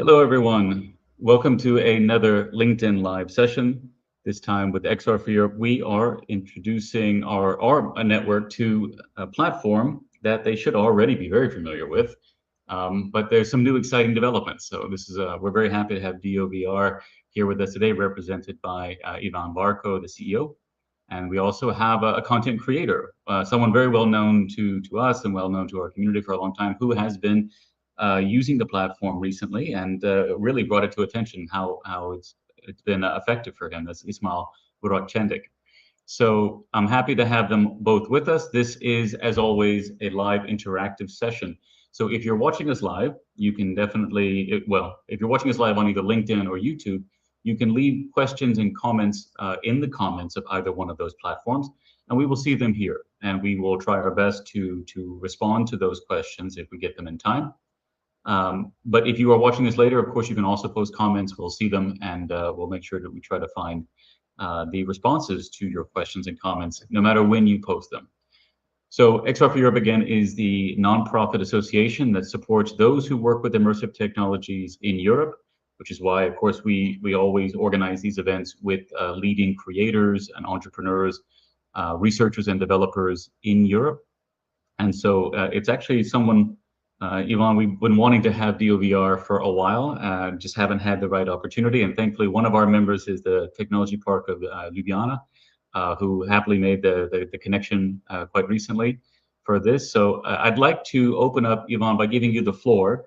Hello, everyone. Welcome to another LinkedIn Live session. This time with XR for Europe, we are introducing our network to a platform that they should already be very familiar with. But there's some new exciting developments. So this is we're very happy to have DeoVR here with us today, represented by Ivan Varko, the CEO. And we also have a content creator, someone very well known to us and well known to our community for a long time, who has been using the platform recently and really brought it to attention how it's been effective for him. That's Ismail Burak Çendik. So I'm happy to have them both with us. This is, as always, a live interactive session. So if you're watching us live, you can definitely, if you're watching us live on either LinkedIn or YouTube, you can leave questions and comments in the comments of either one of those platforms, and we will see them here. And we will try our best to respond to those questions if we get them in time. But if you are watching this later, of course, you can also post comments. We'll see them, and we'll make sure that we try to find the responses to your questions and comments, no matter when you post them. So XR for Europe, again, is the nonprofit association that supports those who work with immersive technologies in Europe, which is why, of course, we always organize these events with leading creators and entrepreneurs, researchers and developers in Europe. And so it's actually someone, Ivan, we've been wanting to have DeoVR for a while, just haven't had the right opportunity. And thankfully, one of our members is the Technology Park of Ljubljana, who happily made the connection quite recently for this. So I'd like to open up, Ivan, by giving you the floor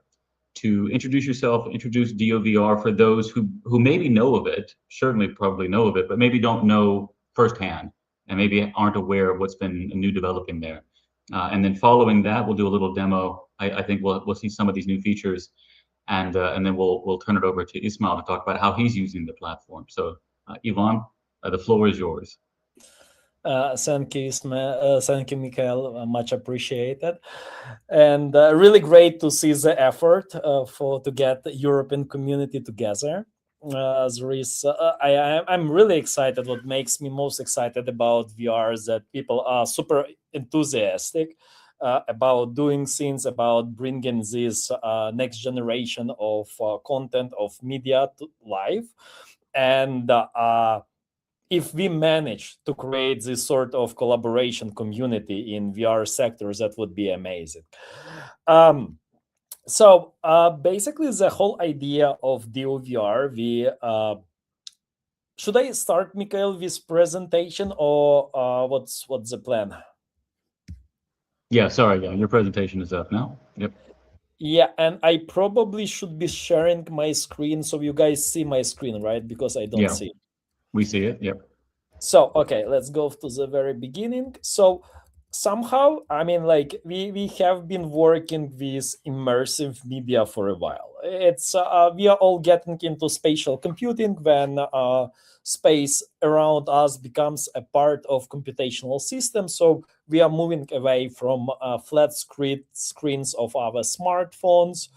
to introduce yourself, introduce DeoVR for those who maybe know of it, certainly probably know of it, but maybe don't know firsthand and maybe aren't aware of what's been new developing there. And then following that, we'll do a little demo. I think we'll see some of these new features, and then we'll turn it over to Ismail to talk about how he's using the platform. So Ivan, the floor is yours. Thank you, Ismail. Thank you, Mikhail. Much appreciated, and really great to see the effort to get the European community together. I'm really excited. What makes me most excited about VR is that people are super enthusiastic about doing things, about bringing this next generation of content of media to life, and if we manage to create this sort of collaboration community in VR sectors, that would be amazing. So basically, the whole idea of DeoVR, should I start, Mikhail, with presentation, or what's the plan? Yeah, sorry, yeah, your presentation is up now. Yep. Yeah, and I probably should be sharing my screen so you guys see my screen, right? Because I don't see it. We see it, yep. So, okay, let's go to the very beginning. So somehow, I mean, like we have been working with immersive media for a while. It's we are all getting into spatial computing when space around us becomes a part of computational systems. So we are moving away from flat screens of our smartphones,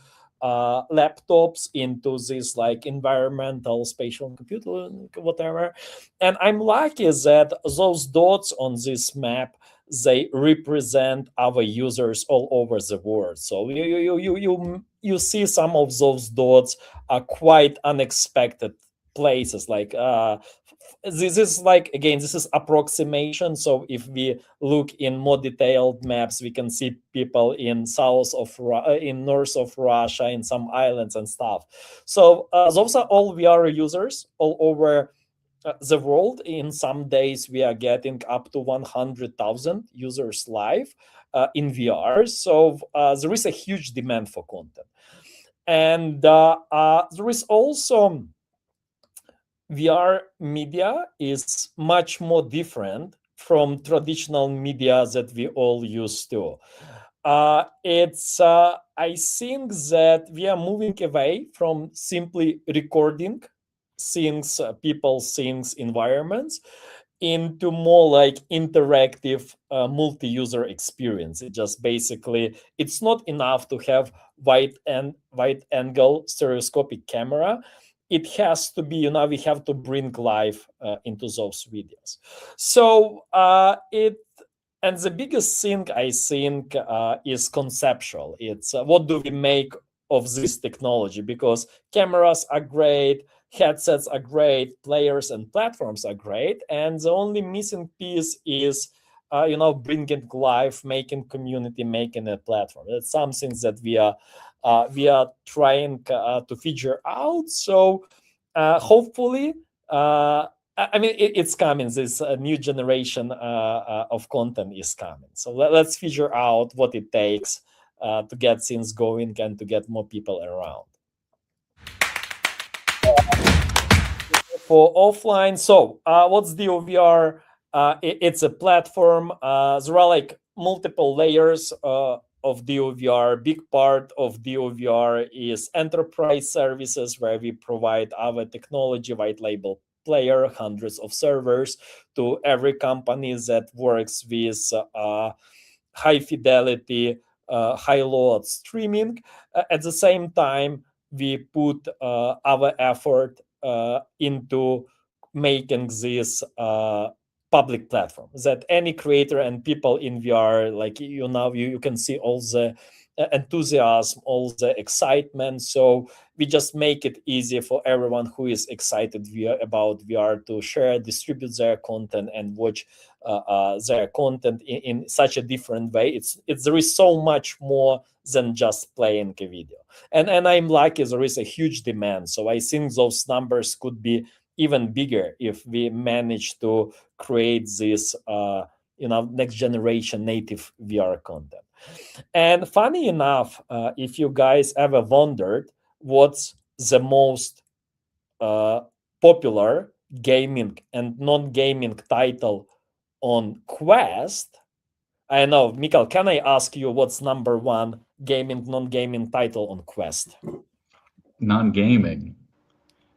laptops, into this like environmental spatial computing, whatever. And I'm lucky that those dots on this map, they represent our users all over the world. So you see some of those dots are quite unexpected places. Like this is like, again, this is approximation. So if we look in more detailed maps, we can see people in north of Russia, in some islands and stuff. So those are all VR users all over the world. In some days we are getting up to 100,000 users live in VR. So there is a huge demand for content, and there is also VR media is much more different from traditional media that we all used to. I think that we are moving away from simply recording things, people, things, environments, into more like interactive multi-user experience. It just basically, it's not enough to have wide angle stereoscopic camera. It has to be, we have to bring life into those videos. So and the biggest thing I think is conceptual. It's what do we make of this technology, because cameras are great, headsets are great, players and platforms are great, and the only missing piece is bringing life, making community, making a platform. That's something that we are trying to figure out. So hopefully, I mean, it's coming. This new generation of content is coming. So let's figure out what it takes to get things going and to get more people around. For offline, so what's DeoVR? It's a platform. There are like multiple layers of DeoVR. Big part of DeoVR is enterprise services, where we provide our technology, white label player, hundreds of servers, to every company that works with high fidelity, high load streaming. At the same time, we put our effort into making this public platform, that any creator and people in VR, like you can see all the enthusiasm, all the excitement. So we just make it easy for everyone who is excited about VR to share, distribute their content, and watch their content in such a different way. There is so much more than just playing a video, and I'm lucky there is a huge demand. So I think those numbers could be even bigger if we manage to create this next generation native VR content. And funny enough, if you guys ever wondered what's the most popular gaming and non-gaming title on Quest, I know, Mikhail, can I ask you what's number one gaming, non-gaming title on Quest? Non-gaming.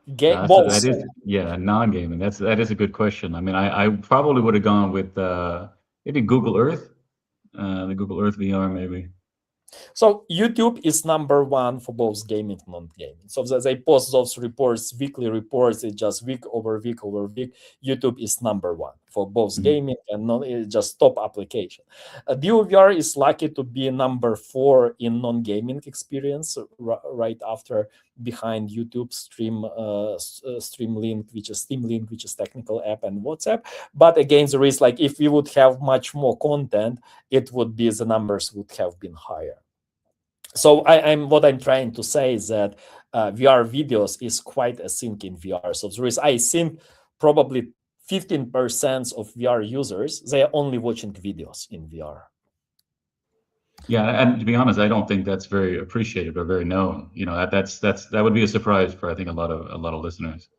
Both. Non-gaming. That is a good question. I mean, I probably would have gone with maybe Google Earth, the Google Earth VR, maybe. So YouTube is number one for both gaming and non-gaming. So they post those reports, weekly reports. It's just week over week over week. YouTube is number one for both gaming and non. It's just top application. DeoVR is lucky to be number 4 in non-gaming experience, right after, behind YouTube, Stream Link, which is Steam Link, which is technical app, and WhatsApp. But again, there is, like, if we would have much more content, it would be, the numbers would have been higher. So what I'm trying to say is that VR videos is quite a thing in VR. So there is, I think, probably 15% of VR users, they are only watching videos in VR. Yeah, and to be honest, I don't think that's very appreciated or very known. That would be a surprise for, I think, a lot of listeners.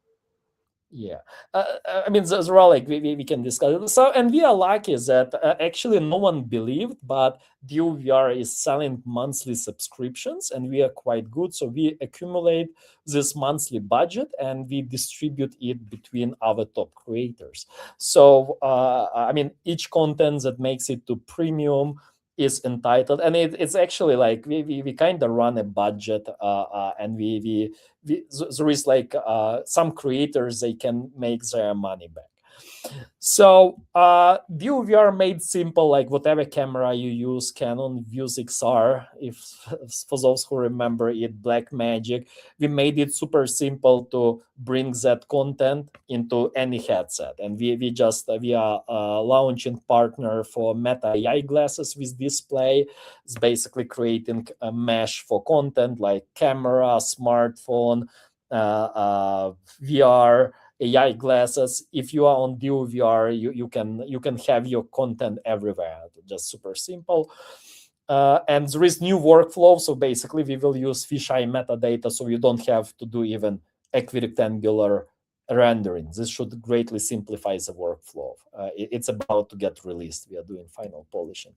Yeah, I mean, there are, like, we can discuss it. So, and we are lucky that actually no one believed, but DeoVR is selling monthly subscriptions, and we are quite good. So we accumulate this monthly budget and we distribute it between our top creators. So I mean, each content that makes it to premium is entitled, and it's actually like we kind of run a budget, and there is, like, some creators, they can make their money back. So DeoVR made simple, like whatever camera you use, Canon, Vuzix R, if for those who remember it, Blackmagic, we made it super simple to bring that content into any headset. And we are launching partner for Meta AI glasses with display. It's basically creating a mesh for content like camera, smartphone, VR, AI glasses. If you are on DeoVR, you can have your content everywhere. Just super simple. And there is new workflow. So basically, we will use fisheye metadata, so you don't have to do even equirectangular rendering. This should greatly simplify the workflow. It's about to get released. We are doing final polishing.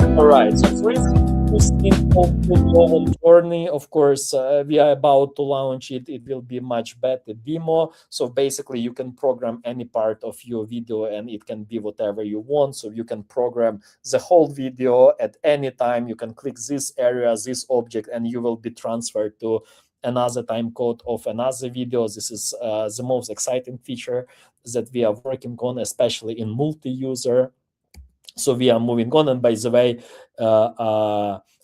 All right, so there is full journey. Of course, we are about to launch it. It will be much better demo. So basically, you can program any part of your video, and it can be whatever you want. So you can program the whole video at any time. You can click this area, this object, and you will be transferred to another time code of another video. This is the most exciting feature that we are working on, especially in multi-user. So we are moving on. And by the way,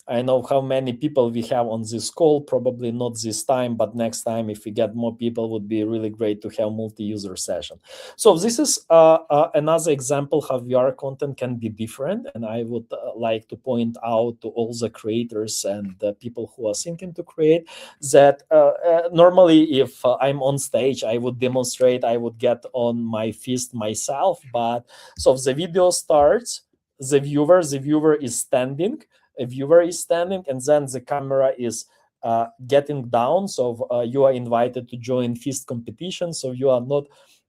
I know how many people we have on this call, probably not this time, but next time, if we get more people, would be really great to have multi-user session. So this is another example how VR content can be different. And I would like to point out to all the creators and the people who are thinking to create that normally if I'm on stage, I would demonstrate, I would get on my fist myself. But so the video starts, the viewer is standing, a viewer is standing, and then the camera is getting down. So you are invited to join fist competition. So you are not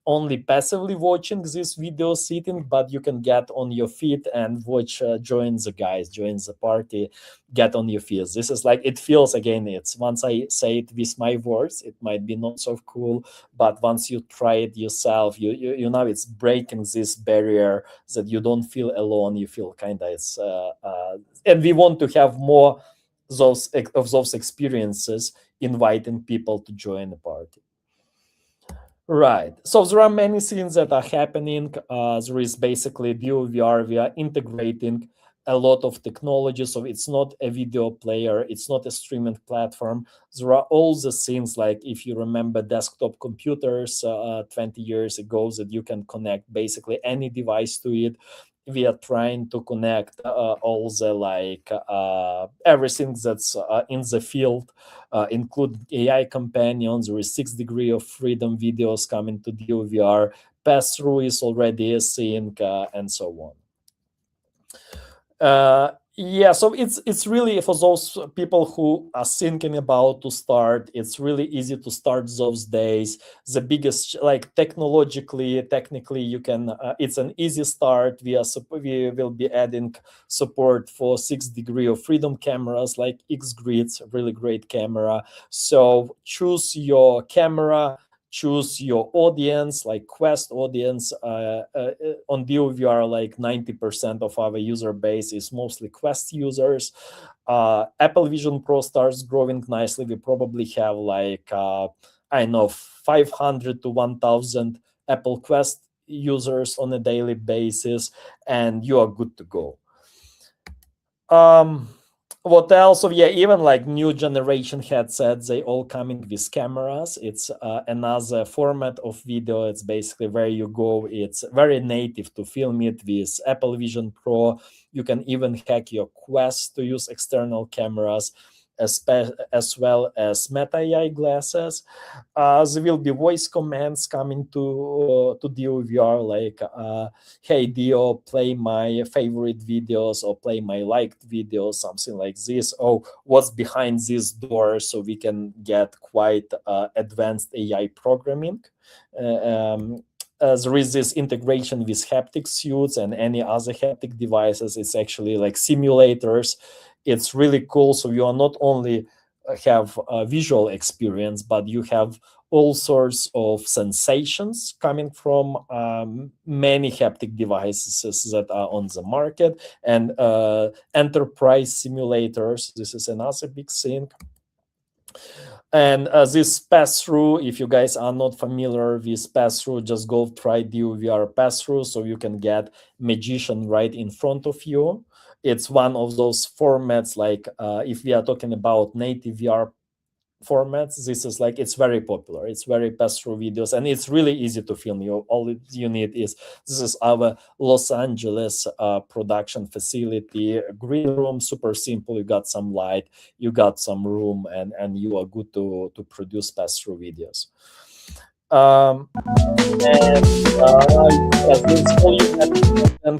only passively watching this video sitting, but you can get on your feet and watch, join the guys, join the party, get on your feet. This is like, it feels, again, it's once I say it with my words, it might be not so cool, but once you try it yourself, you know, it's breaking this barrier that you don't feel alone. You feel kind of, it's, and we want to have more of those experiences, inviting people to join the party. Right. So there are many things that are happening. There is basically DeoVR. We are integrating a lot of technology. So it's not a video player. It's not a streaming platform. There are all the things, like if you remember desktop computers 20 years ago, that you can connect basically any device to it. We are trying to connect all the like everything that's in the field, include AI companions. There is 6 degrees of freedom videos coming to DeoVR. Pass-through is already a thing, and so on. Yeah, so it's really for those people who are thinking about to start. It's really easy to start those days. The biggest, like technically, you can. It's an easy start. We will be adding support for 6 degrees of freedom cameras like X-Grids, really great camera. So choose your camera. Choose your audience, like Quest audience. On DeoVR, like 90% of our user base is mostly Quest users. Apple Vision Pro starts growing nicely. We probably have like, I know, 500 to 1,000 Apple Quest users on a daily basis, and you are good to go. What else? So yeah, even like new generation headsets, they all coming with cameras. It's another format of video. It's basically where you go. It's very native to film it with Apple Vision Pro. You can even hack your Quest to use external cameras, as well as Meta AI glasses. There will be voice commands coming to DeoVR, like, hey Deo, play my favorite videos, or play my liked videos, something like this. Oh, what's behind this door? So we can get quite advanced AI programming. There is this integration with haptic suits and any other haptic devices. It's actually like simulators. It's really cool. So you are not only have a visual experience, but you have all sorts of sensations coming from many haptic devices that are on the market, and enterprise simulators. This is another big thing. And this pass-through, if you guys are not familiar with pass-through, just go try DeoVR pass-through, so you can get Magician right in front of you. It's one of those formats, like if we are talking about native VR formats, this is like, it's very popular. It's very pass-through videos, and it's really easy to film. All you need is, this is our Los Angeles production facility, green room, super simple. You got some light, you got some room, and you are good to produce pass-through videos. And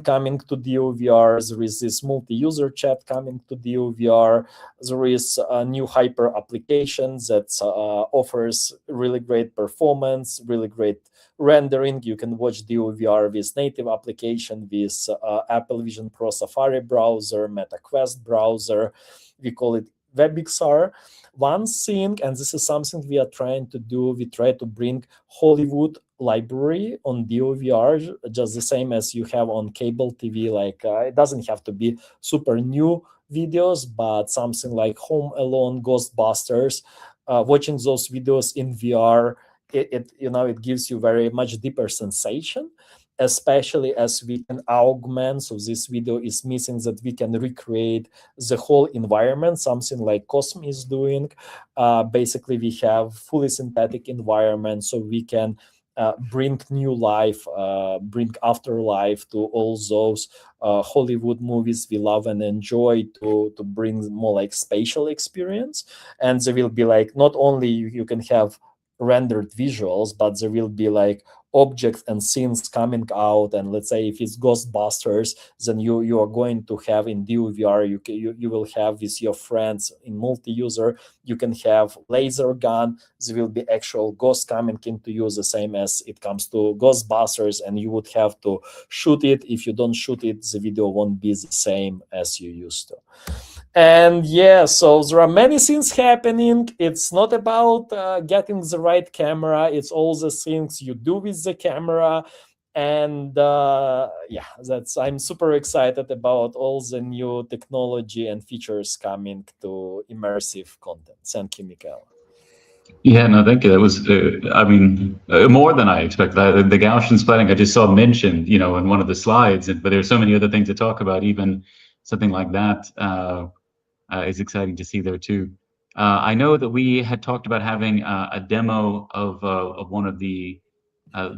coming to DeoVR, there is this multi-user chat coming to DeoVR. There is a new hyper application that offers really great performance, really great rendering. You can watch DeoVR with native application, with Apple Vision Pro Safari browser, Meta Quest browser. We call it WebXR. One thing, and this is something we are trying to do, we try to bring Hollywood library on DeoVR, just the same as you have on cable TV. Like it doesn't have to be super new videos, but something like Home Alone, Ghostbusters, watching those videos in VR, it gives you very much deeper sensation. especially as we can augment. So this video is missing that we can recreate the whole environment, something like Cosm is doing. Basically, we have fully synthetic environment, so we can bring new life, bring afterlife to all those Hollywood movies we love and enjoy, to bring more like spatial experience. And there will be like, not only you can have rendered visuals, but there will be like objects and scenes coming out. And let's say if it's Ghostbusters, then you are going to have in DeoVR, you will have with your friends in multi-user, you can have laser gun, there will be actual ghosts coming into use, the same as it comes to Ghostbusters, and you would have to shoot it. If you don't shoot it, the video won't be the same as you used to. And yeah, so there are many things happening. It's not about getting the right camera, it's all the things you do with the camera. And yeah, I'm super excited about all the new technology and features coming to immersive content. Thank you, Mikhail. Yeah, no, thank you. That was, I mean, more than I expected. The Gaussian splatting I just saw mentioned, you know, in one of the slides, but there's so many other things to talk about. Even something like that is exciting to see there too. I know that we had talked about having a demo of one of the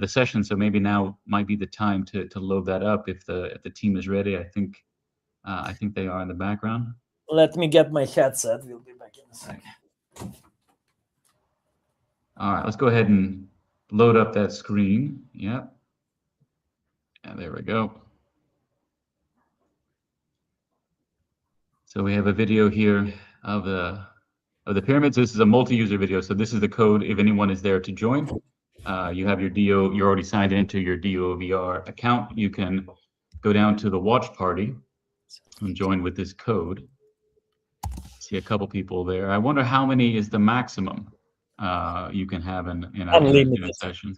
sessions, so maybe now might be the time to load that up if the team is ready. I think they are in the background. Let me get my headset. We'll be back in a second. All right, let's go ahead and load up that screen. Yeah. And there we go. So we have a video here of the pyramids. This is a multi-user video. So this is the code if anyone is there to join. You have your you're already signed into your DeoVR account. You can go down to the watch party and join with this code. See a couple people there. I wonder how many is the maximum you can have in a session.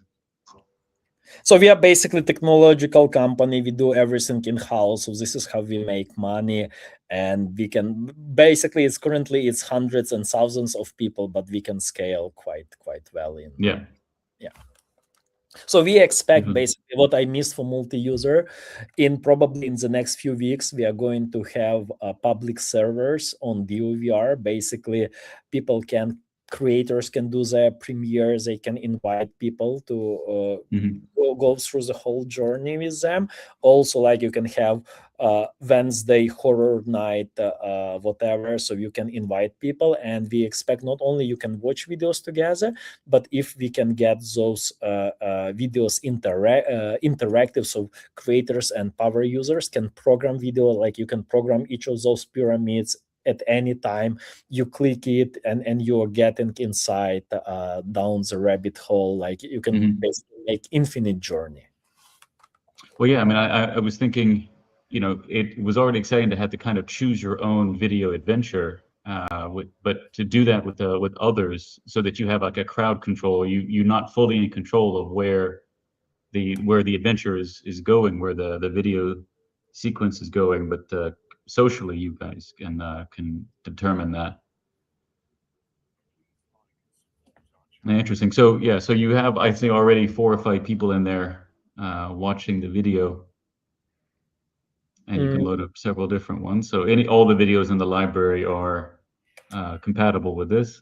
So we are basically technological company. We do everything in house. So this is how we make money, and we can basically it's hundreds and thousands of people, but we can scale quite well in. Yeah. So we expect basically what I missed for multi-user, probably in the next few weeks, we are going to have public servers on DeoVR. Basically, creators can do their premieres. They can invite people to go through the whole journey with them. Also, like you can have Wednesday horror night, whatever. So you can invite people, and we expect not only you can watch videos together, but if we can get those videos interactive, so creators and power users can program video, like you can program each of those pyramids at any time. You click it and you're getting inside down the rabbit hole. Like you can basically make infinite journey. Well, yeah, I mean, I was thinking, you know, it was already exciting to have to kind of choose your own video adventure, but to do that with others, so that you have like a crowd control. You're not fully in control of where the adventure is going, where the video sequence is going, but socially you guys can determine that. Interesting. So yeah, so you have, I think, already 4 or 5 people in there watching the video, and you can load up several different ones. So all the videos in the library are compatible with this.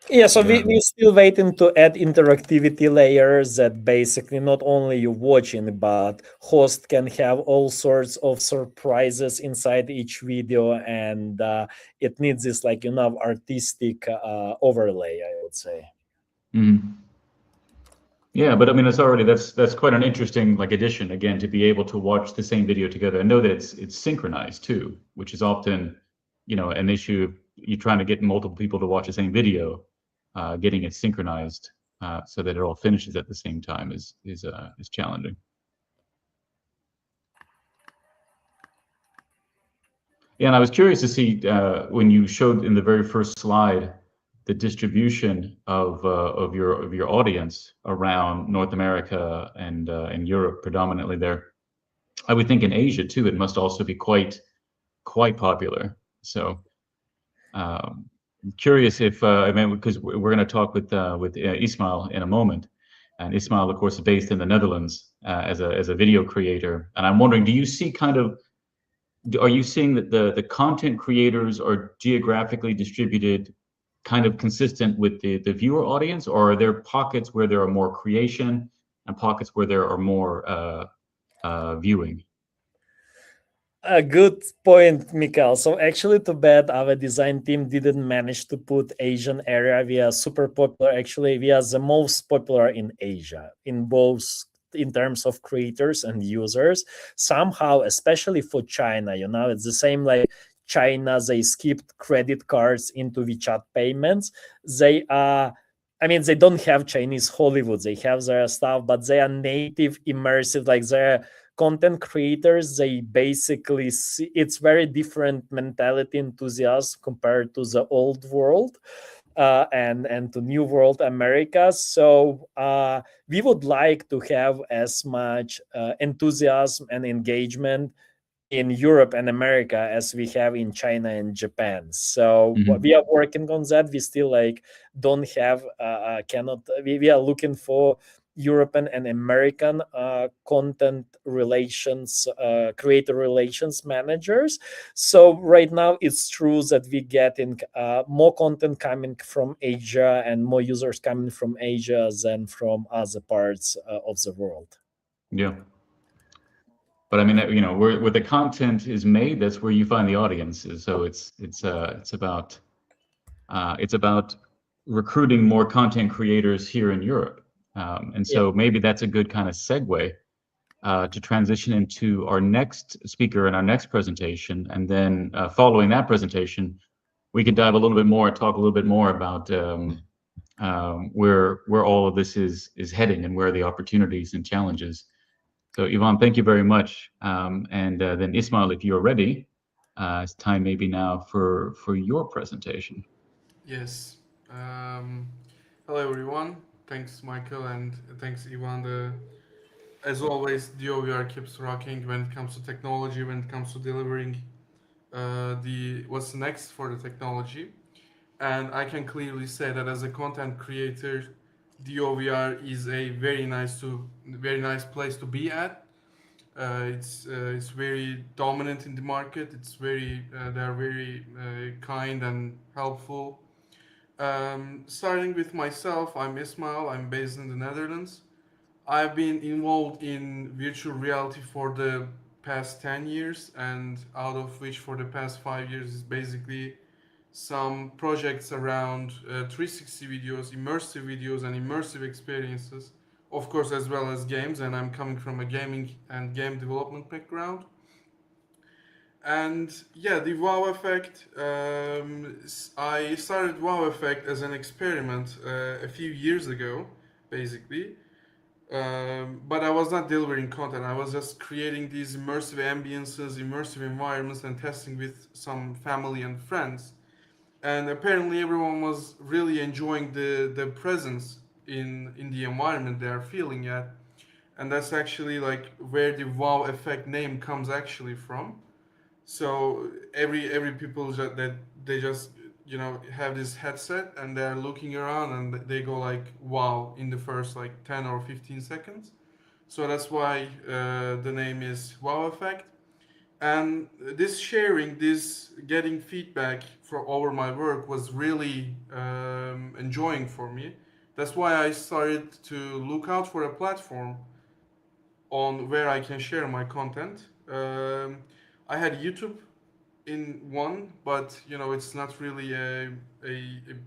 Yeah, so we're still waiting to add interactivity layers that basically not only you watching, but host can have all sorts of surprises inside each video, and it needs this like artistic overlay, I would say. Yeah, but I mean, that's quite an interesting addition, again, to be able to watch the same video together. I know that it's synchronized too, which is often an issue. You're trying to get multiple people to watch the same video. Getting it synchronized so that it all finishes at the same time is challenging. Yeah, and I was curious to see when you showed in the very first slide the distribution of your audience around North America and Europe, predominantly there. I would think in Asia too, it must also be quite popular. So. curious if I mean, because we're going to talk with Ismail in a moment, and Ismail, of course, is based in the Netherlands as a video creator, and I'm wondering, do you see kind of are you seeing that the content creators are geographically distributed kind of consistent with the viewer audience, or are there pockets where there are more creation and pockets where there are more viewing? A good point, Mikael. So actually, too bad our design team didn't manage to put Asian area. We are super popular. Actually, we are the most popular in Asia in both in terms of creators and users. Somehow, especially for China, it's the same like China. They skipped credit cards into WeChat payments. They are. I mean, they don't have Chinese Hollywood. They have their stuff, but they are native immersive. Like they're content creators, they basically see it's very different mentality enthusiasts compared to the old world and to new world America. So we would like to have as much enthusiasm and engagement in Europe and America as we have in China and Japan. So we are working on that. We still like don't have cannot we are looking for European and American content relations, creator relations managers. So right now it's true that we getting more content coming from Asia and more users coming from Asia than from other parts of the world. Yeah. But I mean, where the content is made, that's where you find the audiences. So it's about recruiting more content creators here in Europe, and so maybe that's a good kind of segue to transition into our next speaker and our next presentation, and then following that presentation, we can dive a little bit more and talk a little bit more about where all of this is heading and where are the opportunities and challenges. So Ivan, thank you very much. And then Ismail, if you're ready, it's time maybe now for your presentation. Yes. Hello, everyone. Thanks, Michael, and thanks, Ivan. As always, DeoVR keeps rocking when it comes to technology, when it comes to delivering what's next for the technology. And I can clearly say that as a content creator, DeoVR is a very nice place to be at. It's very dominant in the market. They are very kind and helpful. Starting with myself, I'm Ismail. I'm based in the Netherlands. I've been involved in virtual reality for the past 10 years, and out of which for the past 5 years is basically some projects around 360 videos, and immersive experiences, of course, as well as games. And I'm coming from a gaming and game development background. And yeah, the wow effect. I started wow effect as an experiment a few years ago, basically. But I was not delivering content. I was just creating these immersive ambiences, immersive environments, and testing with some family and friends. And apparently, everyone was really enjoying the presence in the environment they are feeling at. And that's actually like where the wow effect name comes actually from. So every people that they just have this headset and they're looking around and they go like wow in the first like 10 or 15 seconds. So that's why the name is wow effect. And this sharing, this getting feedback for over my work was really enjoying for me. That's why I started to look out for a platform on where I can share my content. I had YouTube in one, but it's not really a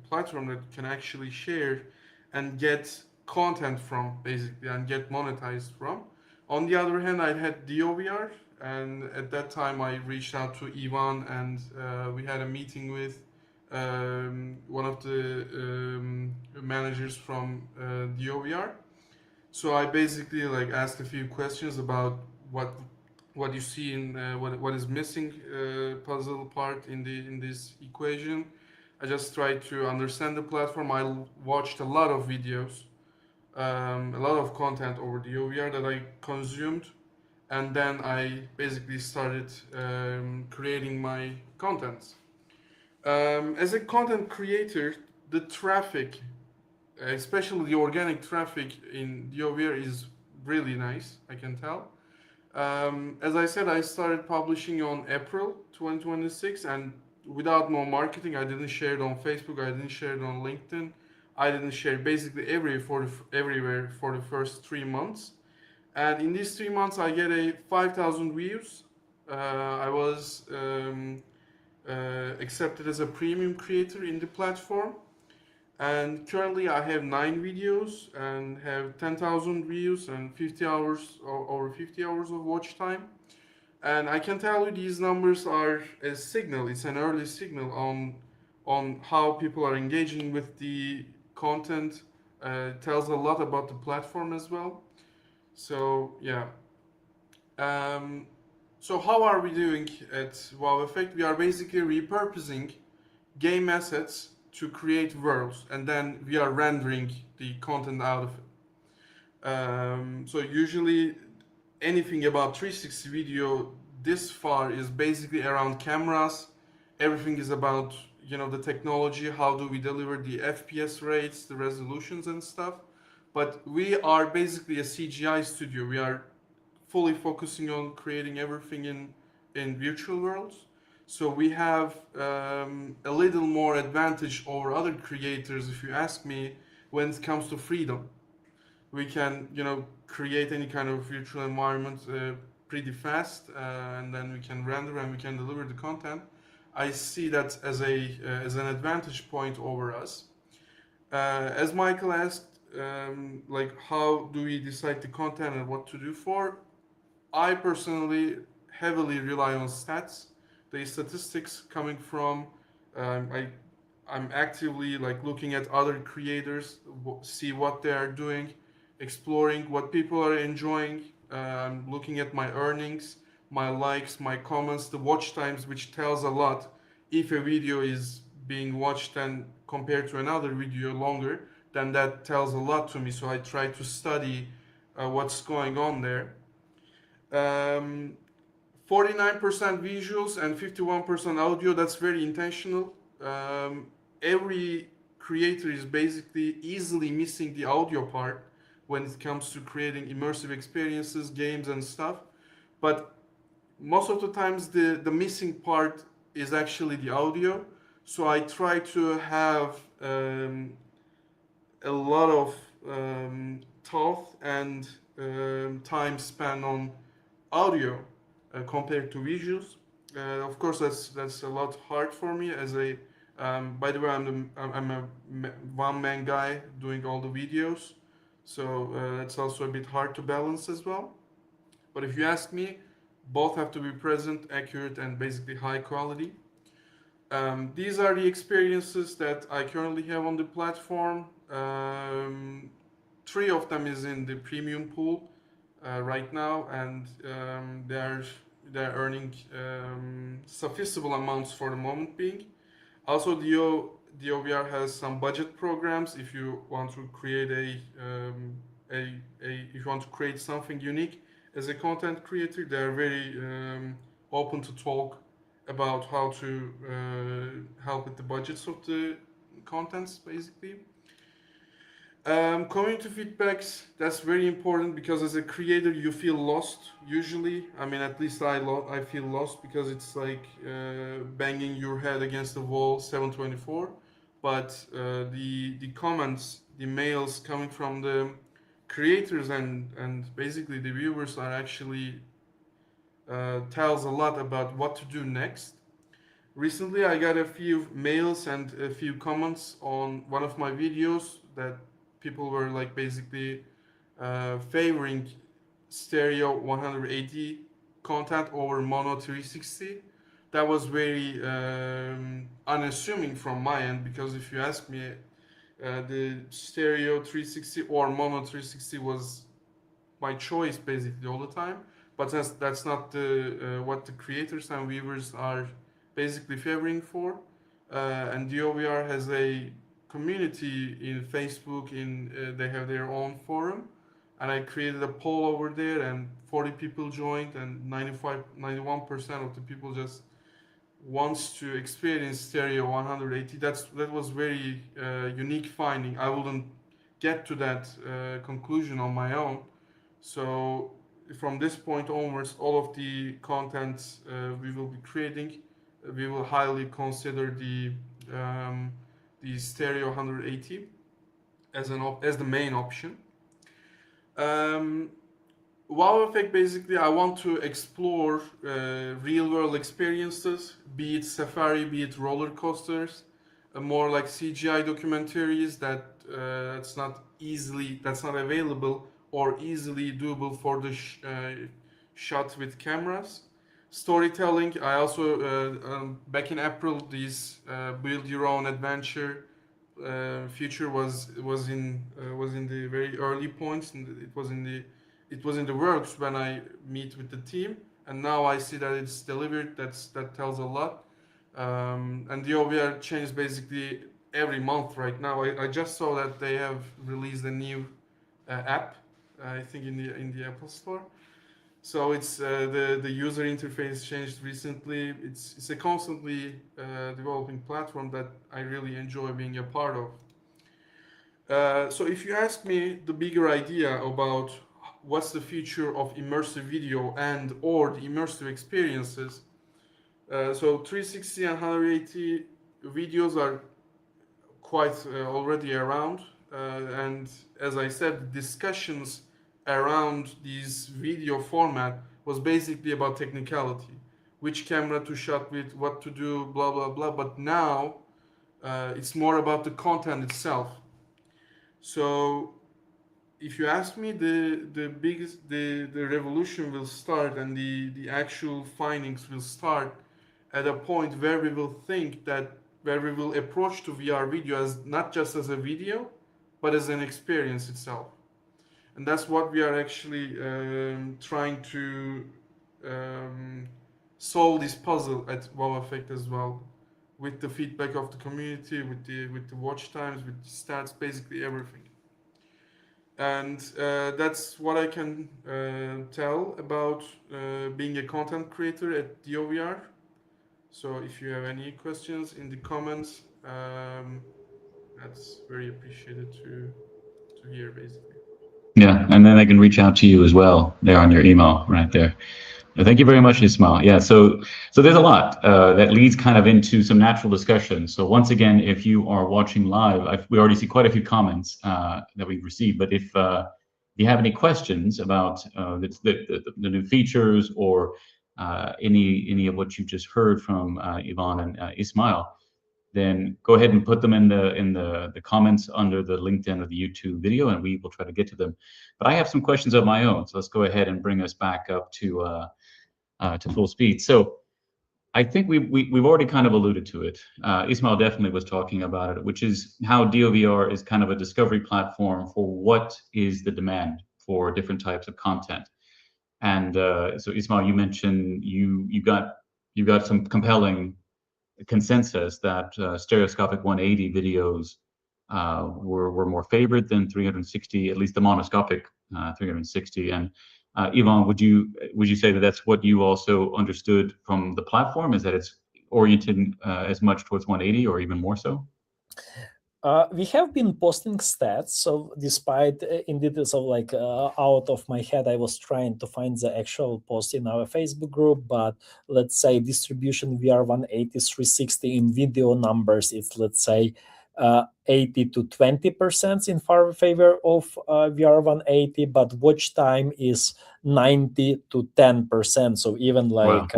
platform that can actually share and get content from, basically, and get monetized from. On the other hand, I had DeoVR, and at that time I reached out to Ivan, and we had a meeting with one of the managers from DeoVR. So I basically like asked a few questions about what you see in what is missing puzzle part in this equation. I just tried to understand the platform. I watched a lot of videos, a lot of content over the OVR that I consumed, and then I basically started creating my contents. As a content creator, the traffic, especially the organic traffic in DeoVR, is really nice, I can tell. As I said, I started publishing on April 2026, and without no marketing, I didn't share it on Facebook, I didn't share it on LinkedIn, I didn't share basically everywhere for the first 3 months. And in these 3 months, I get a 5,000 views. I was accepted as a premium creator in the platform. And currently I have 9 videos and have 10,000 views and 50 hours, over 50 hours of watch time. And I can tell you these numbers are a signal, it's an early signal on how people are engaging with the content. It tells a lot about the platform as well. So yeah. Um, so how are we doing at WOWEFFEKT? We are basically repurposing game assets to create worlds, and then we are rendering the content out of it. So usually anything about 360 video this far is basically around cameras. Everything is about the technology, how do we deliver the FPS rates, the resolutions and stuff. But we are basically a CGI studio. We are fully focusing on creating everything in virtual worlds. So we have a little more advantage over other creators, if you ask me, when it comes to freedom. We can, create any kind of virtual environment pretty fast, and then we can render and we can deliver the content. I see that as an advantage point over us. As Michael asked, like how do we decide the content and what to do for? I personally heavily rely on stats, the statistics coming from. Um, I I'm actively like looking at other creators, see what they are doing, exploring what people are enjoying. I'm looking at my earnings, my likes, my comments, the watch times, which tells a lot if a video is being watched and compared to another video longer. Then that tells a lot to me. So I try to study what's going on there. Um, 49% visuals and 51% audio. That's very intentional. Um, every creator is basically easily missing the audio part when it comes to creating immersive experiences, games, and stuff. But most of the times, the missing part is actually the audio. So I try to have a lot of thought and time spent on audio compared to visuals. Of course, that's a lot hard for me as a. By the way, I'm a one man guy doing all the videos, so it's also a bit hard to balance as well. But if you ask me, both have to be present, accurate, and basically high quality. These are the experiences that I currently have on the platform. 3 of them is in the premium pool right now, and they're earning sufficient amounts for the moment being. Also, DeoVR has some budget programs if you want to create if you want to create something unique as a content creator. They are very open to talk about how to help with the budgets of the contents, basically. Community feedbacks, that's very important because as a creator you feel lost usually. I mean, at least I feel lost because it's like banging your head against the wall 724. But the comments, the mails coming from the creators and basically the viewers are actually tells a lot about what to do next. Recently, I got a few mails and a few comments on one of my videos that people were like basically favoring stereo 180 content over mono 360. That was very unassuming from my end because if you ask me, the stereo 360 or mono 360 was my choice basically all the time. But that's not the what the creators and viewers are basically favoring for. And DeoVR has a community in Facebook. They have their own forum, and I created a poll over there, and 40 people joined, and 91% of the people just wants to experience stereo 180, that was very unique finding. I wouldn't get to that conclusion on my own. So from this point onwards, all of the content we will be creating, we will highly consider the stereo 180 as the main option. WOWEFFEKT, basically, I want to explore real-world experiences, be it safari, be it roller coasters, more like CGI documentaries that's not available or easily doable for the shot with cameras. Storytelling. I also back in April, these build your own adventure feature was in the very early points, and it was in the works when I meet with the team, and now I see that it's delivered. That tells a lot. And DeoVR changes basically every month right now. I just saw that they have released a new app, I think in the Apple Store. So it's the user interface changed recently. It's a constantly developing platform that I really enjoy being a part of. So if you ask me the bigger idea about what's the future of immersive video and or the immersive experiences, so 360 and 180 videos are quite already around, and as I said, discussions around this video format was basically about technicality, which camera to shot with, what to do, blah blah blah. But now it's more about the content itself. So if you ask me, the revolution will start, and the actual findings will start at a point where we will approach to VR video as not just as a video, but as an experience itself. And that's what we are actually trying to solve this puzzle at WOWEFFEKT as well, with the feedback of the community, with the watch times, with the stats, basically everything. And that's what I can tell about being a content creator at DeoVR. So if you have any questions in the comments, that's very appreciated to hear, basically. Yeah, and then they can reach out to you as well there on your email right there. Thank you very much, Ismail. Yeah, so there's a lot that leads kind of into some natural discussion. So once again, if you are watching live, we already see quite a few comments that we've received. But if you have any questions about the new features or any of what you've just heard from Ivan and Ismail, then go ahead and put them in the comments under the LinkedIn or the YouTube video, and we will try to get to them. But I have some questions of my own, so let's go ahead and bring us back up to full speed. So I think we've already kind of alluded to it. Ismail definitely was talking about it, which is how DeoVR is kind of a discovery platform for what is the demand for different types of content. And so Ismail, you mentioned you got some compelling consensus that stereoscopic 180 videos were more favored than 360, at least the monoscopic 360. And Ivan, would you say that that's what you also understood from the platform? Is that it's oriented as much towards 180 or even more so? We have been posting stats, so despite indeed, so like out of my head, I was trying to find the actual post in our Facebook group, but let's say distribution VR 180 360 in video numbers, it's let's say 80 to 20% in favor of VR 180, but watch time is 90 to 10%. So even like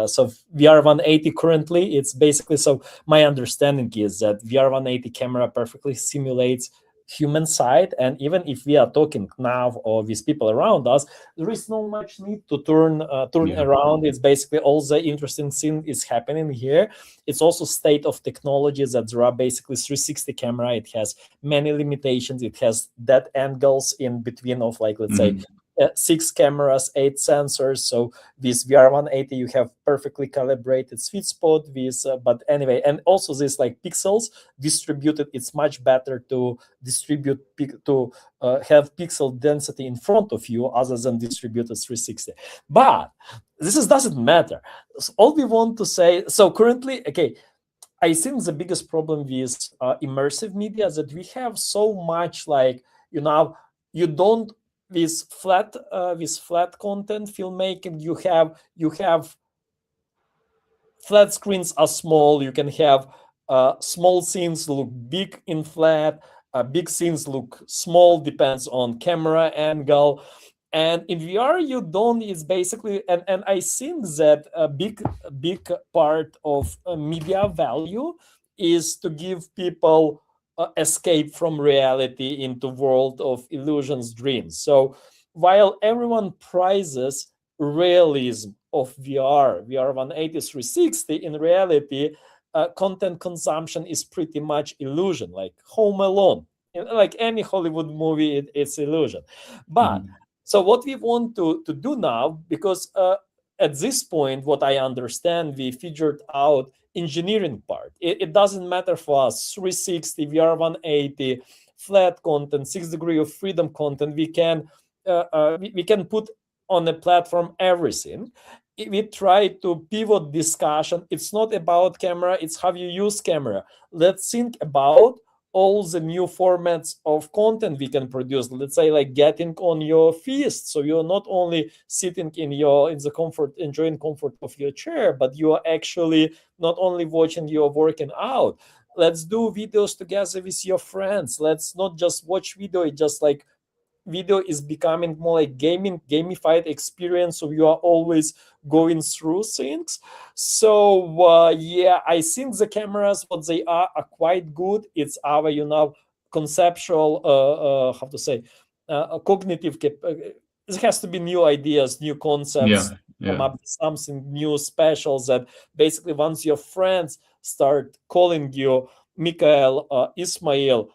so VR 180 currently, it's basically, so my understanding is that VR 180 camera perfectly simulates human side, and even if we are talking now or with people around us, there is no much need to turn around. It's basically all the interesting thing is happening here. It's also state of technology that there are basically 360 camera. It has many limitations. It has dead angles in between of like, let's say 6 cameras, 8 sensors. So with VR 180, you have perfectly calibrated sweet spot. With but anyway, and also this like pixels distributed. It's much better to distribute have pixel density in front of you other than distributed 360. But doesn't matter. So all we want to say. So currently, okay. I think the biggest problem with immersive media is that we have so much like you don't with flat content filmmaking you have flat screens are small. You can have small scenes look big in flat, big scenes look small, depends on camera angle. And in VR, you don't. It's basically, and I think that a big part of media value is to give people escape from reality into world of illusions, dreams. So while everyone prizes realism of VR 180, 360, in reality, content consumption is pretty much illusion, like Home Alone. Like any Hollywood movie, it's illusion. But so what we want to do now, because at this point, what I understand, we figured out engineering part. It doesn't matter for us, 360, VR 180, flat content, 6 degree of freedom content. We can put on a platform everything. We try to pivot discussion. It's not about camera, it's how you use camera. Let's think about all the new formats of content we can produce. Let's say like getting on your feast, so you're not only sitting in the comfort, enjoying comfort of your chair, but you are actually not only watching, you're working out. Let's do videos together with your friends. Let's not just watch video. It's just like video is becoming more like gamified experience, so you are always going through things. So yeah, I think the cameras, what they are quite good. It's our conceptual how to say cognitive it has to be new ideas, new concepts, come up with something new special, that basically once your friends start calling you Mikhail, Ismail,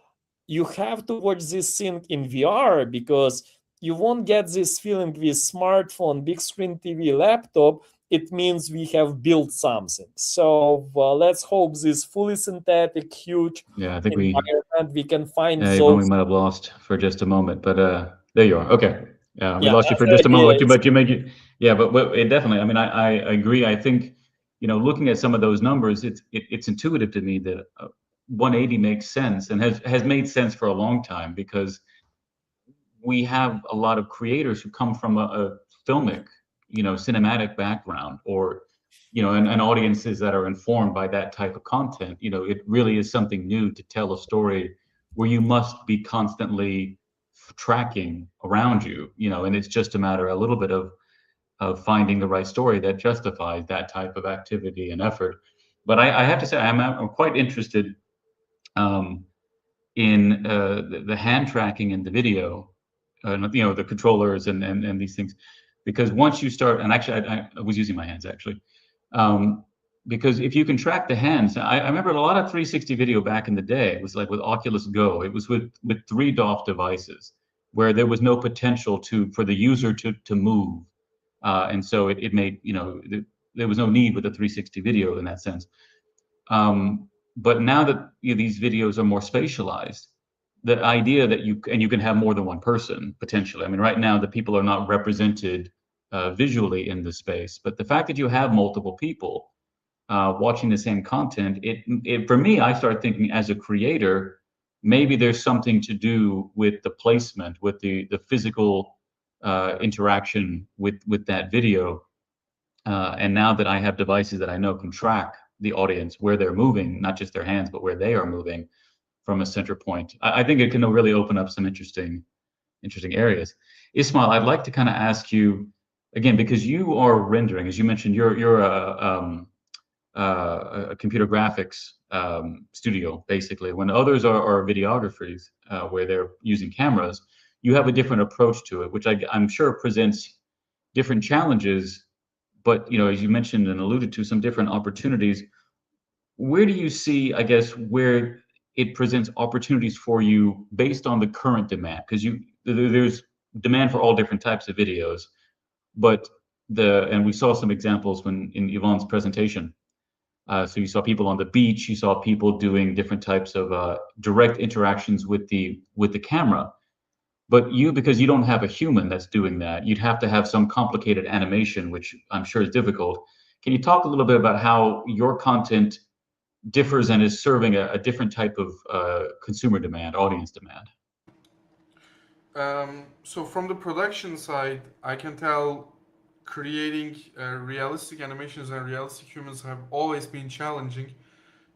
you have to watch this thing in VR, because you won't get this feeling with smartphone, big screen TV, laptop. It means we have built something. So let's hope this fully synthetic, huge I think we can find those. We might have lost for just a moment, but there you are. Okay. We lost you for just a moment, but you make it. Yeah, but it definitely. I mean, I agree. I think looking at some of those numbers, it's intuitive to me that 180 makes sense and has made sense for a long time, because we have a lot of creators who come from a filmic, cinematic background, or and audiences that are informed by that type of content. It really is something new to tell a story where you must be constantly tracking around you, and it's just a matter a little bit of finding the right story that justifies that type of activity and effort. But I have to say, I'm quite interested in the hand tracking in the video, the controllers and these things, because once you start, and actually I was using my hands actually, because if you can track the hands, I remember a lot of 360 video back in the day. It was like with Oculus Go. It was with 3 DOF devices, where there was no potential for the user to move, and so it made there was no need with the 360 video in that sense. But now that these videos are more spatialized, the idea that you can have more than one person potentially. I mean, right now the people are not represented visually in the space, but the fact that you have multiple people watching the same content, it for me, I start thinking as a creator, maybe there's something to do with the placement, with the physical interaction with that video. And now that I have devices that I know can track the audience, where they're moving, not just their hands, but where they are moving from a center point, I think it can really open up some interesting areas. Ismail, I'd like to kind of ask you again, because you are rendering, as you mentioned, you're a computer graphics studio, basically. When others are videographers, where they're using cameras, you have a different approach to it, which I'm sure presents different challenges, but as you mentioned and alluded to, some different opportunities. Where do you see, I guess, where it presents opportunities for you based on the current demand? Because there's demand for all different types of videos, but and we saw some examples in Ivan's presentation. So you saw people on the beach, you saw people doing different types of direct interactions with the camera. But because you don't have a human that's doing that, you'd have to have some complicated animation, which I'm sure is difficult. Can you talk a little bit about how your content differs and is serving a different type of consumer demand, audience demand? So from the production side, I can tell creating realistic animations and realistic humans have always been challenging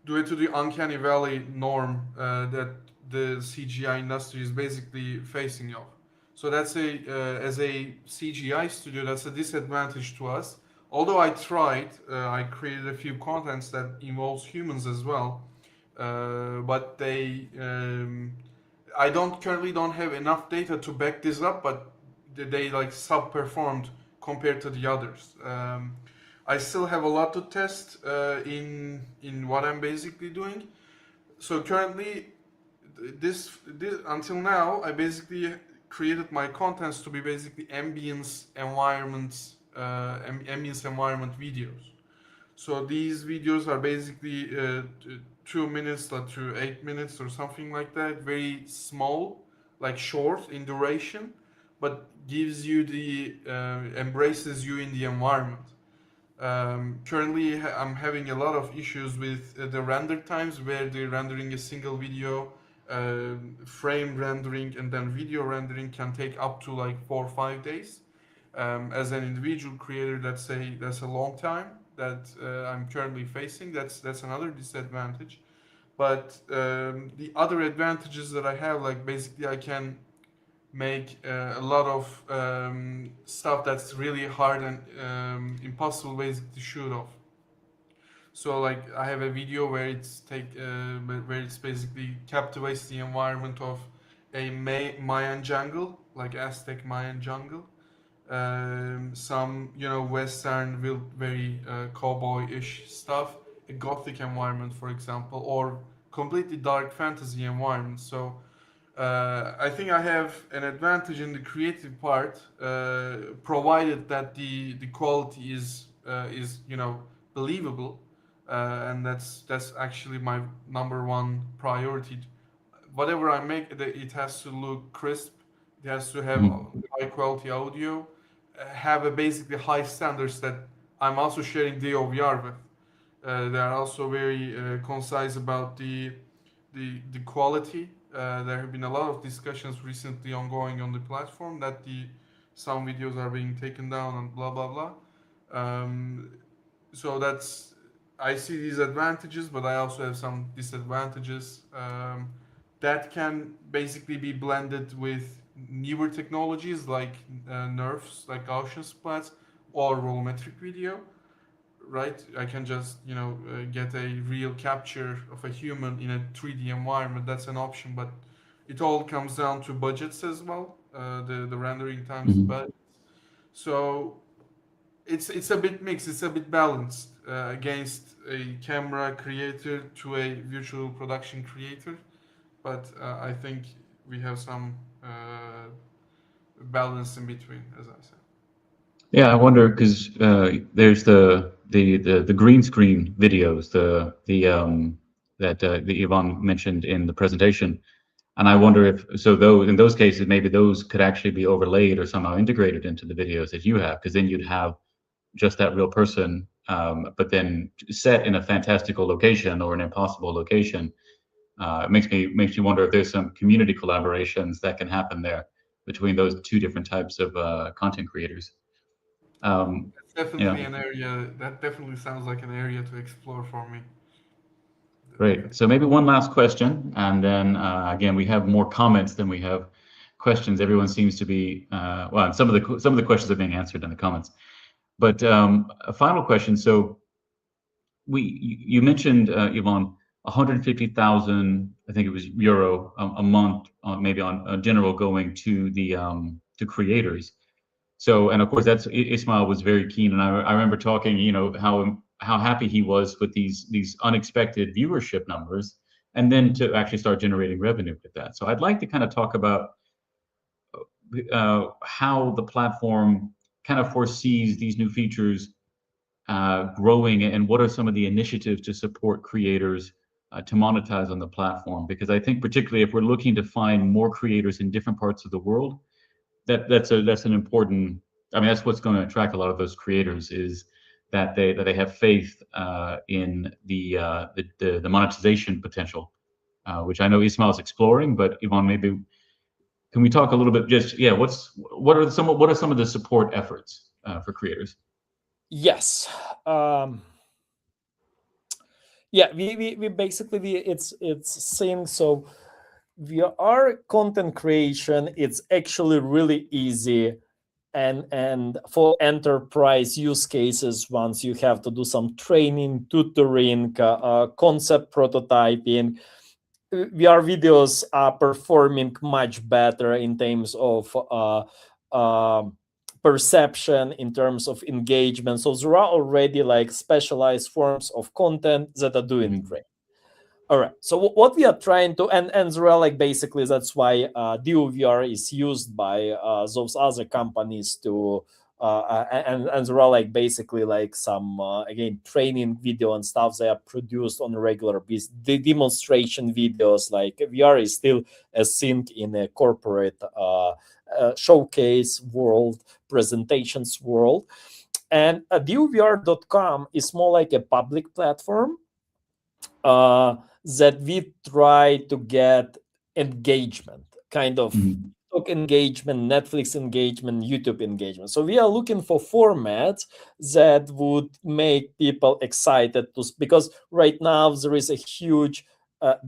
due to the uncanny valley norm that the CGI industry is basically facing off. So that's as a CGI studio, that's a disadvantage to us. Although I tried, I created a few contents that involves humans as well, but I currently don't have enough data to back this up, but they like subperformed compared to the others. I still have a lot to test in what I'm basically doing. So currently, this until now, I basically created my contents to be basically ambience environment videos. So these videos are basically 2 minutes to 8 minutes or something like that, very small, like short in duration, but gives you embraces you in the environment. Currently, I'm having a lot of issues with the render times, where they're rendering a single video, frame rendering, and then video rendering can take up to like 4 or 5 days. As an individual creator, that's a long time that I'm currently facing. That's another disadvantage. But the other advantages that I have, like basically I can make a lot of stuff that's really hard and impossible basically to shoot off. So like I have a video where where it's basically captivates the environment of a Mayan jungle, like Aztec Mayan jungle. Some Western, very cowboy-ish stuff, a gothic environment, for example, or completely dark fantasy environment. So I think I have an advantage in the creative part, provided that the quality is believable, and that's actually my number one priority. Whatever I make, it has to look crisp. It has to have high quality audio, have a basically high standards that I'm also sharing DeoVR with. They are also very concise about the quality. There have been a lot of discussions recently ongoing on the platform that some videos are being taken down and blah blah blah. So I see these advantages, but I also have some disadvantages that can basically be blended with newer technologies like nerfs, like Gaussian splats or volumetric video. Right, I can just get a real capture of a human in a 3D environment. That's an option, but it all comes down to budgets as well. The rendering times, but so it's a bit mixed. It's a bit balanced against a camera creator to a virtual production creator, but I think we have some balance in between, as I said. Yeah, I wonder because there's the green screen videos, that Ivan mentioned in the presentation, and I wonder if in those cases maybe those could actually be overlaid or somehow integrated into the videos that you have, because then you'd have just that real person, but then set in a fantastical location or an impossible location. It makes me wonder if there's some community collaborations that can happen there between those two different types of content creators. It's definitely an area that definitely sounds like an area to explore for me. Great. So maybe one last question, and then again we have more comments than we have questions. Everyone seems to be well. Some of the questions are being answered in the comments, but a final question. So you mentioned Ivan, 150,000, I think it was euro a month, maybe on general, going to the to creators. So, and of course, that's Ismail was very keen, and I remember talking, how happy he was with these unexpected viewership numbers, and then to actually start generating revenue with that. So, I'd like to kind of talk about how the platform kind of foresees these new features growing, and what are some of the initiatives to support creators to monetize on the platform? Because I think particularly if we're looking to find more creators in different parts of the world, that's an important. I mean, that's what's going to attract a lot of those creators, is that they have faith in the monetization potential, which I know Ismail is exploring. But Ivan, maybe can we talk a little bit? Just what are some of the support efforts for creators? Yes. Yeah, we basically it's saying so. VR content creation, it's actually really easy, and for enterprise use cases, once you have to do some training, tutoring, concept prototyping, VR videos are performing much better in terms of perception, in terms of engagement. So there are already like specialized forms of content that are doing great. All right. So what we are trying to, and there are like basically that's why DeoVR is used by those other companies to, and there are like basically like some again training video and stuff they are produced on a regular basis. The demonstration videos, like VR is still a thing in a corporate showcase world, presentations world, and DeoVR.com is more like a public platform that we try to get engagement, kind of TikTok engagement, Netflix engagement, YouTube engagement. So we are looking for formats that would make people excited to, because right now there is a huge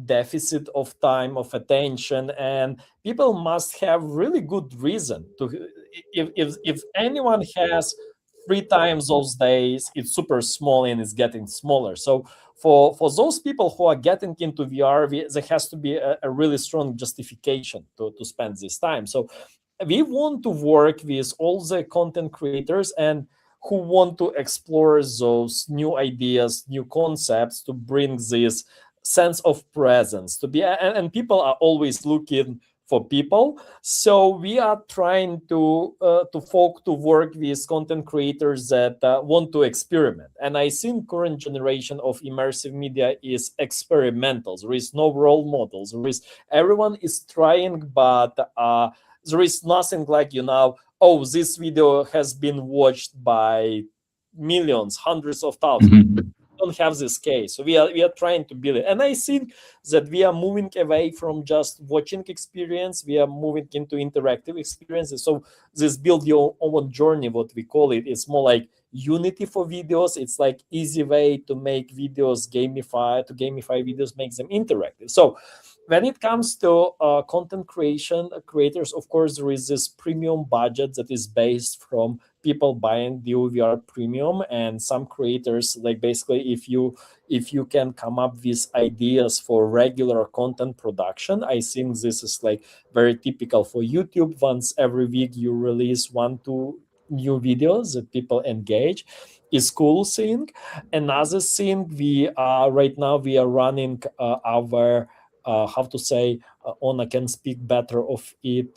deficit of time, of attention, and people must have really good reason to, if anyone has 3 times those days, it's super small and it's getting smaller. So for those people who are getting into VR, there has to be a really strong justification to spend this time. So we want to work with all the content creators and who want to explore those new ideas, new concepts, to bring this sense of presence to be, and people are always looking for people. So we are trying to work with content creators that want to experiment. And I think current generation of immersive media is experimental. There is no role models. Everyone is trying, but there is nothing like, oh, this video has been watched by millions, hundreds of thousands. Don't have this case. So we are trying to build it, and I think that we are moving away from just watching experience. We are moving into interactive experiences. So this build your own journey, what we call it, is more like Unity for videos. It's like easy way to make videos gamify videos, make them interactive. So when it comes to content creators, of course, there is this premium budget that is based from people buying DeoVR Premium, and some creators, like basically if you can come up with ideas for regular content production, I think this is like very typical for YouTube. Once every week you release 1-2 new videos that people engage, is cool thing. Another thing, we are right now we are running our Ona can speak better of it,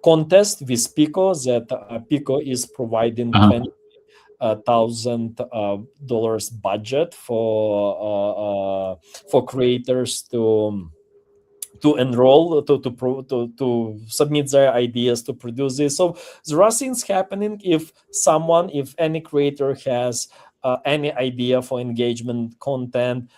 contest with Pico, that Pico is providing $20,000 budget for creators to enroll, to submit their ideas to produce this. So there are things happening. If any creator has any idea for engagement content,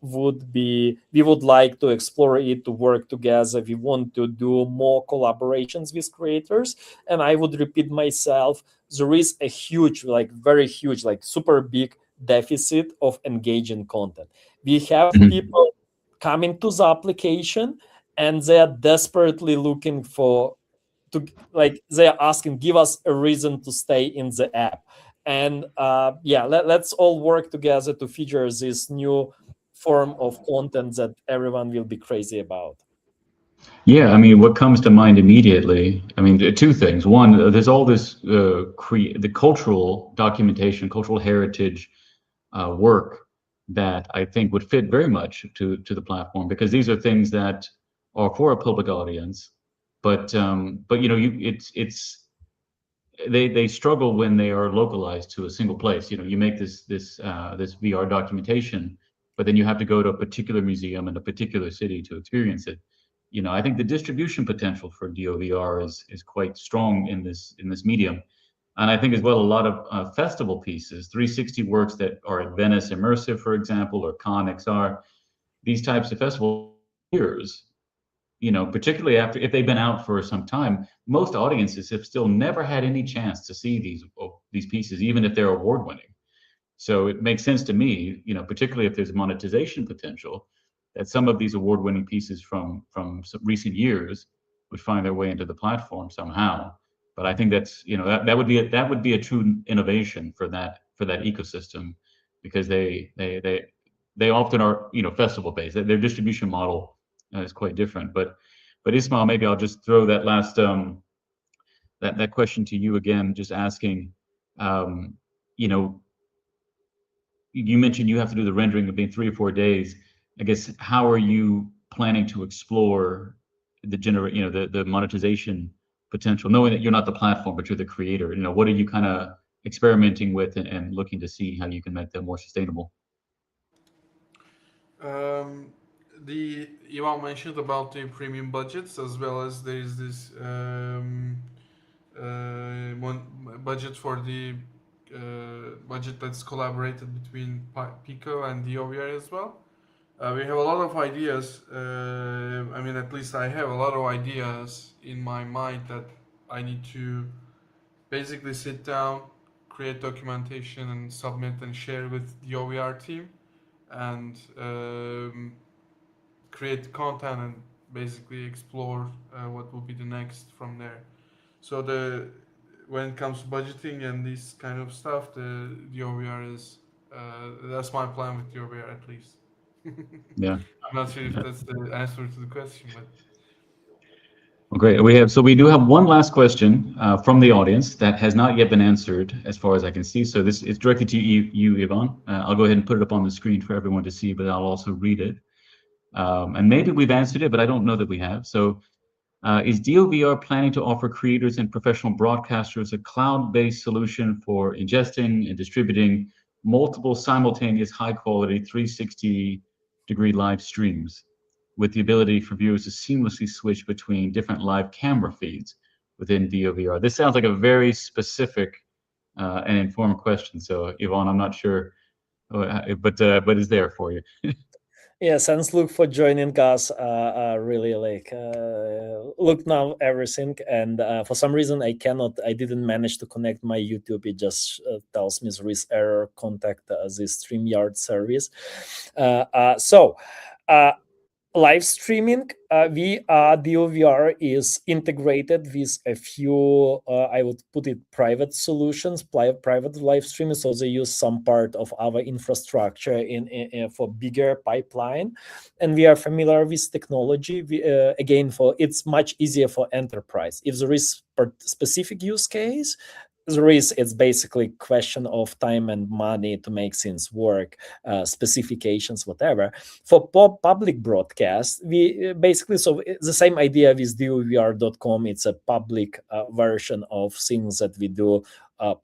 we would like to explore it, to work together. We want to do more collaborations with creators. And I would repeat myself, there is a huge, like very huge, like super big deficit of engaging content. We have people coming to the application and they are desperately looking they are asking, give us a reason to stay in the app. And let's all work together to feature this new form of content that everyone will be crazy about. Yeah, I mean, what comes to mind immediately, I mean, 2 things. One, there's all this the cultural documentation, cultural heritage work that I think would fit very much to the platform, because these are things that are for a public audience, but they struggle when they are localized to a single place. You make this VR documentation, but then you have to go to a particular museum in a particular city to experience it. I think the distribution potential for DeoVR is quite strong in this medium, and I think as well a lot of festival pieces, 360 works that are at Venice Immersive, for example, or Cannes XR. These types of festival years, particularly if they've been out for some time, most audiences have still never had any chance to see these pieces, even if they're award winning. So it makes sense to me, particularly if there's monetization potential, that some of these award winning pieces from some recent years would find their way into the platform somehow. But I think that's that would be a true innovation for that ecosystem, because they often are festival based. Their distribution model is quite different. But Ismail, maybe I'll just throw that last that question to you again, just asking, you mentioned you have to do the rendering within 3 or 4 days. I guess, how are you planning to explore the monetization potential, knowing that you're not the platform, but you're the creator? What are you kind of experimenting with and looking to see how you can make them more sustainable? Ivan mentioned about the premium budgets, as well as there is this budget for the budget that's collaborated between Pico and DeoVR as well. We have a lot of ideas. At least I have a lot of ideas in my mind that I need to basically sit down, create documentation, and submit and share with the DeoVR team, and create content and basically explore what will be the next from there. So when it comes to budgeting and this kind of stuff, the DeoVR is that's my plan with DeoVR, at least. Yeah, I'm not sure if that's the answer to the question, but well, great. We do have one last question from the audience that has not yet been answered, as far as I can see. So this is directed to you, Ivan. I'll go ahead and put it up on the screen for everyone to see, but I'll also read it. And maybe we've answered it, but I don't know that we have. So, is DeoVR planning to offer creators and professional broadcasters a cloud-based solution for ingesting and distributing multiple simultaneous high-quality 360-degree live streams, with the ability for viewers to seamlessly switch between different live camera feeds within DeoVR? This sounds like a very specific and informed question. So, Ivan, I'm not sure, but it's there for you. Yeah, thanks, Luke, for joining us. Really, look now everything, and for some reason I didn't manage to connect my YouTube. It just tells me there is error. Contact the StreamYard service. Live streaming, DeoVR is integrated with a few, I would put it, private solutions, private live streaming. So they use some part of our infrastructure for bigger pipeline, and we are familiar with technology. Again, it's much easier for enterprise. If there is specific use case, it's basically question of time and money to make things work, specifications, whatever. For public broadcast, we basically, so the same idea with DeoVR.com. It's a public version of things that we do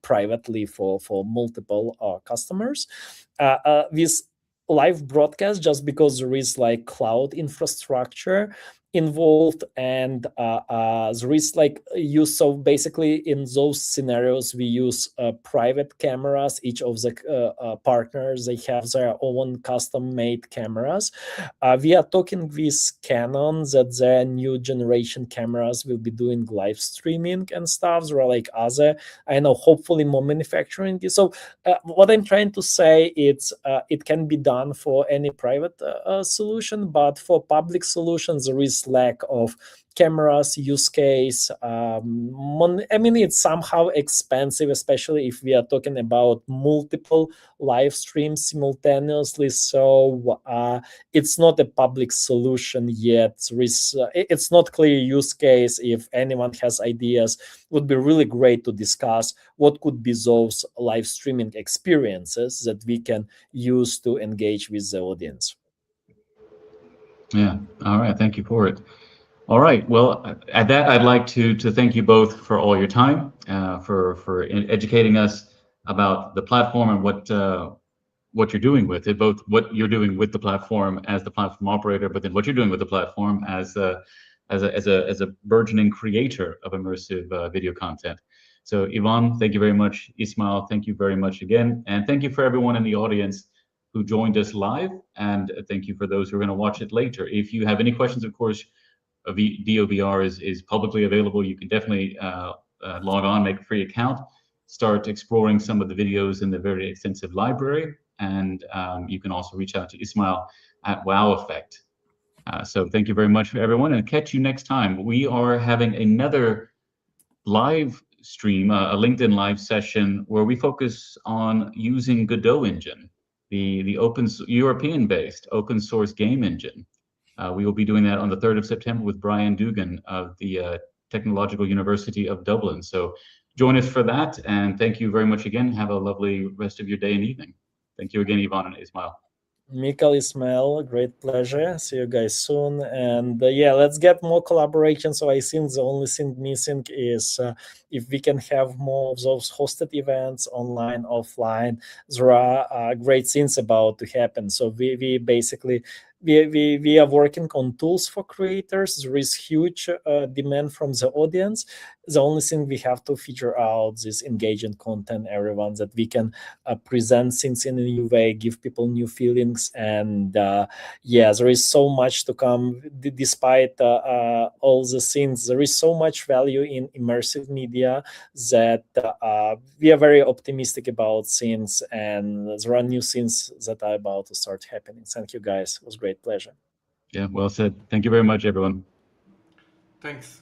privately for multiple customers. With live broadcast, just because there is cloud infrastructure involved, and there is use. So basically, in those scenarios, we use private cameras. Each of the partners, they have their own custom-made cameras. We are talking with Canon that their new generation cameras will be doing live streaming and stuff. There are other, I know, hopefully more manufacturing. So what I'm trying to say, it can be done for any private solution, but for public solutions, there is lack of cameras, use case. It's somehow expensive, especially if we are talking about multiple live streams simultaneously. So it's not a public solution yet. It's not clear use case. If anyone has ideas, would be really great to discuss what could be those live streaming experiences that we can use to engage with the audience. Yeah. All right. Thank you for it. All right. Well, at that, I'd like to thank you both for all your time, for educating us about the platform and what you're doing with it, both what you're doing with the platform as the platform operator, but then what you're doing with the platform as a burgeoning creator of immersive video content. So Ivan, thank you very much. Ismail, thank you very much again. And thank you for everyone in the audience who joined us live. And thank you for those who are going to watch it later. If you have any questions, of course, DeoVR is publicly available. You can definitely log on, make a free account, start exploring some of the videos in the very extensive library. And you can also reach out to Ismail at WOWEFFEKT. So thank you very much for everyone, and catch you next time. We are having another live stream, a LinkedIn live session where we focus on using Godot engine, the European-based open source game engine. We will be doing that on the 3rd of September with Brian Dugan of the Technological University of Dublin. So join us for that, and thank you very much again. Have a lovely rest of your day and evening. Thank you again, Ivan and Ismail. Mikhail, Ismail, great pleasure. See you guys soon. And yeah, let's get more collaboration. So I think the only thing missing is if we can have more of those hosted events, online, offline. There are great things about to happen. So we basically we are working on tools for creators. There is huge demand from the audience. The only thing we have to figure out is engaging content, everyone, that we can present things in a new way, give people new feelings. And yeah, there is so much to come. Despite all the things, there is so much value in immersive media that we are very optimistic about things, and there are new things that are about to start happening. Thank you, guys. It was a great pleasure. Yeah, well said. Thank you very much, everyone. Thanks.